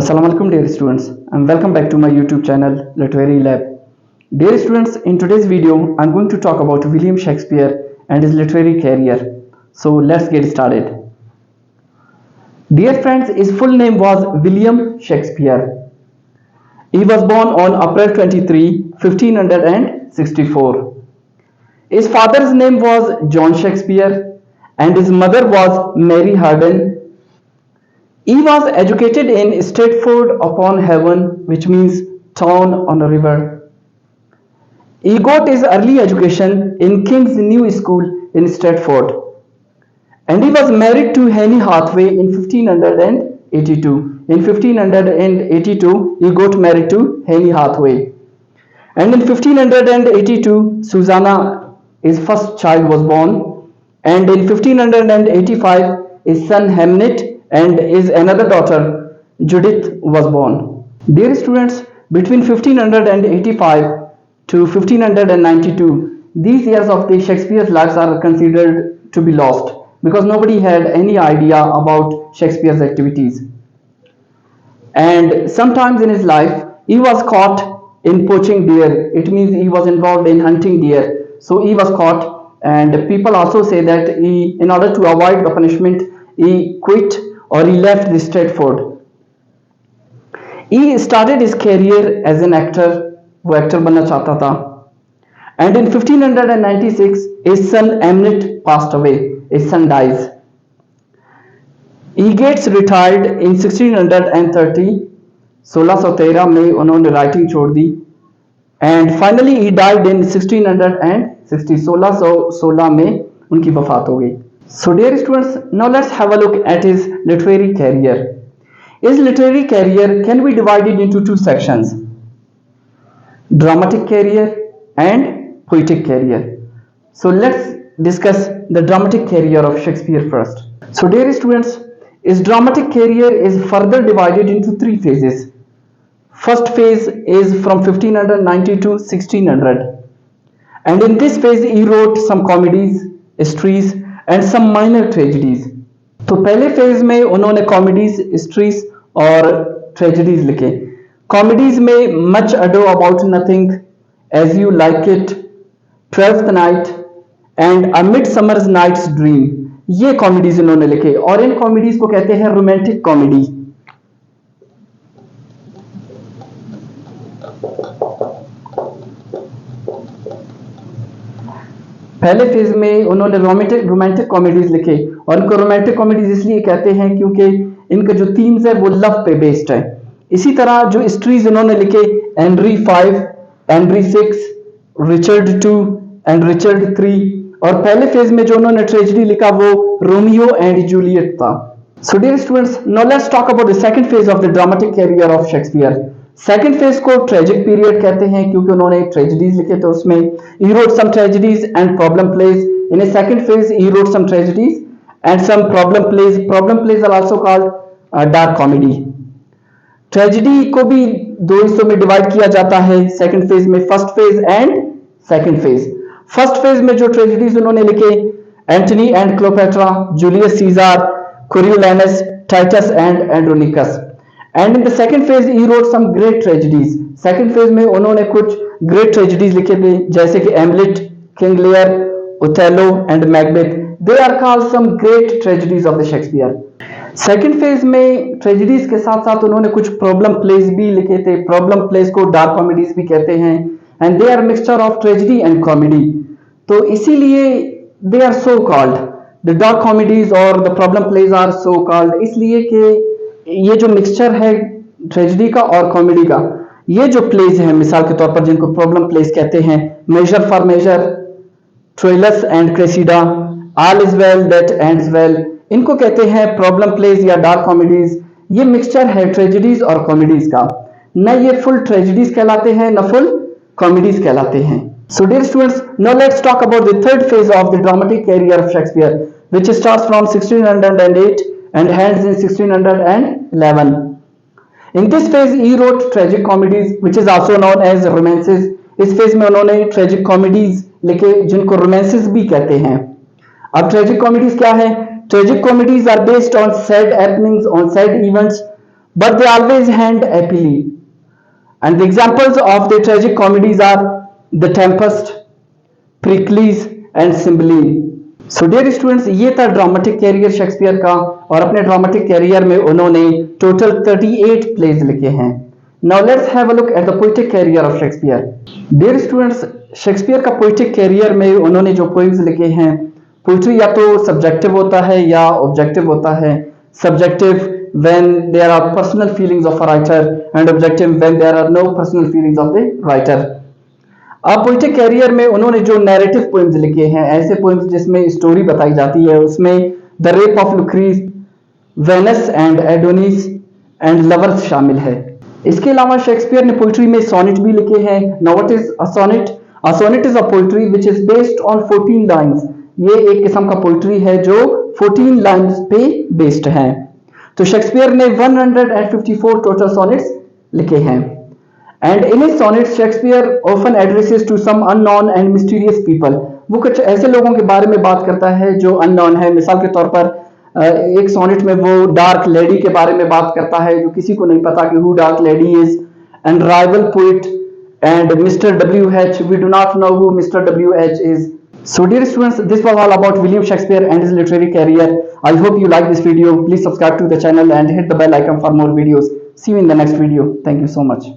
Assalamu alaikum dear students, and welcome back to my YouTube channel Literary Lab. Dear students, in today's video I'm going to talk about William Shakespeare and his literary career. So let's get started. Dear friends, his full name was William Shakespeare. He was born on April 23, 1564. His father's name was John Shakespeare and his mother was Mary Harden. He was educated in Stratford upon Avon, which means town on a river. He got his early education in King's New School in Stratford, and he was married to Anne Hathaway in 1582. In 1582, he got married to Anne Hathaway, and in 1582, Susanna, his first child, was born, and in 1585, his son Hamnet and his another daughter Judith was born. Dear students, between 1585 to 1592, these years of the Shakespeare's lives are considered to be lost because nobody had any idea about Shakespeare's activities. And sometimes in his life, he was caught in poaching deer. It means he was involved in hunting deer. So he was caught, and people also say that he, in order to avoid the punishment, he quit or he left the Stratford. He started his career as an actor. वो actor बनना चाहता था. And in 1596, his son Hamnet passed away. His son dies. He gets retired in 1630. 1613 में उन्होंने writing छोड़ दी. And finally he died in 1660. 1616 में उनकी वफात हो गई. So dear students, now let's have a look at his literary career. His literary career can be divided into two sections: dramatic career and poetic career. So let's discuss the dramatic career of Shakespeare first. So dear students, his dramatic career is further divided into three phases. First phase is from 1590 to 1600, and in this phase he wrote some comedies, histories and some minor tragedies. तो पहले phase में उन्होंने comedies, histories और tragedies लिखे. Comedies में much ado about nothing, as you like it, twelfth night and a midsummer's night's dream, ये comedies इन्होंने लिखे और इन कॉमेडीज को कहते हैं रोमांटिक कॉमेडी. पहले फेज में उन्होंने रोमांटिक कॉमेडीज लिखे और इनको रोमांटिक कॉमेडीज इसलिए कहते हैं क्योंकि इनका जो थीम्स है वो लव पे बेस्ड है. इसी तरह जो हिस्ट्रीज इन्होंने लिखे, Henry 5, Henry 6, Richard 2 and Richard 3, और पहले फेज में जो उन्होंने ट्रेजेडी लिखा वो रोमियो एंड जूलियट था. So dear students, now let's talk about the second phase of the dramatic career of Shakespeare. Second phase को ट्रेजिक पीरियड कहते हैं क्योंकि उन्होंने ट्रेजेडीज लिखे थे. उसमें he wrote some tragedies and problem plays. In a second phase he wrote some tragedies and some problem plays. Problem plays are also called dark comedy. Tragedy को भी दो हिस्सों में डिवाइड किया जाता है सेकंड फेज में, first phase and second phase. First phase में जो ट्रेजेडीज उन्होंने लिखे, Antony and Cleopatra, Julius Caesar, Coriolanus, Titus and Andronicus. And in the second phase he wrote some great tragedies. Second phase में उन्होंने कुछ great tragedies लिखे थे जैसे कि Hamlet, King Lear, Othello and Macbeth. They are called some great tragedies of the Shakespeare. Second phase में tragedies के साथ साथ उन्होंने कुछ problem plays भी लिखे थे. Problem plays को dark comedies भी कहते हैं and they are mixture of tragedy and comedy. तो इसीलिए they are so called. The dark comedies or the problem plays are so called इसलिए कि ये जो मिक्सचर है ट्रेजेडी का और कॉमेडी का, ये जो प्लेज हैं मिसाल के तौर पर जिनको प्रॉब्लम प्लेज कहते हैं, measure for measure, Troilus and Cressida, all is well that ends well, इनको कहते हैं प्रॉब्लम प्लेज या डार्क कॉमेडीज. ये मिक्सचर है ट्रेजेडीज और कॉमेडीज का. न ये फुल ट्रेजेडीज कहलाते हैं न फुल कॉमेडीज कहलाते हैं. So dear students, now let's talk about the third phase of the dramatic career of Shakespeare which starts from 1608 and ends in 1611. In this phase he wrote tragic comedies which is also known as romances. इस phase में उन्होंने tragic comedies लिखे जिनको romances भी कहते हैं. अब tragic comedies क्या है? Tragic comedies are based on sad happenings, on sad events, but they always end happily. And the examples of the tragic comedies are The Tempest, Pericles and Cymbeline. So dear students, ये था dramatic career Shakespeare का, और अपने dramatic career में उन्होंने total 38 plays लिखे हैं। Now let's have a look at the poetic career of Shakespeare. Dear students, Shakespeare का पोएटिक कैरियर में उन्होंने जो पोइम्स लिखे हैं, पोइट्री या तो सब्जेक्टिव होता है या ऑब्जेक्टिव होता है। Subjective when there are personal feelings of a writer and objective when there are no personal feelings of the writer। अब पोएटिक कैरियर में उन्होंने जो नैरेटिव पोएम्स लिखे हैं, ऐसे पोएम्स जिसमें स्टोरी बताई जाती है, उसमें the rape of Lucrece, Venus and Adonis and lovers शामिल है। इसके अलावा शेक्सपियर ने पोइट्री में सोनेट भी लिखे हैं। Now what is a sonnet? A sonnet is a poetry which is based on 14 lines. ये एक किस्म का पोइट्री है जो 14 लाइंस पे बेस्ड है। तो शेक्सपियर ने 154 टोटल सोनेट्स लिखे हैं। And in his sonnets Shakespeare often addresses to some unknown and mysterious people. वो कुछ ऐसे लोगों के बारे में बात करता है जो अननोन है। मिसाल के तौर पर एक सोनेट में वो डार्क लेडी के बारे में बात करता है जो किसी को नहीं पता कि who dark lady is. And rival poet and mister WH, we do not know who mister WH is। So dear students, this was all about William Shakespeare and his literary career. I hope you like this video. Please subscribe to the channel and hit the bell icon for more videos. See you in the next video. Thank you so much.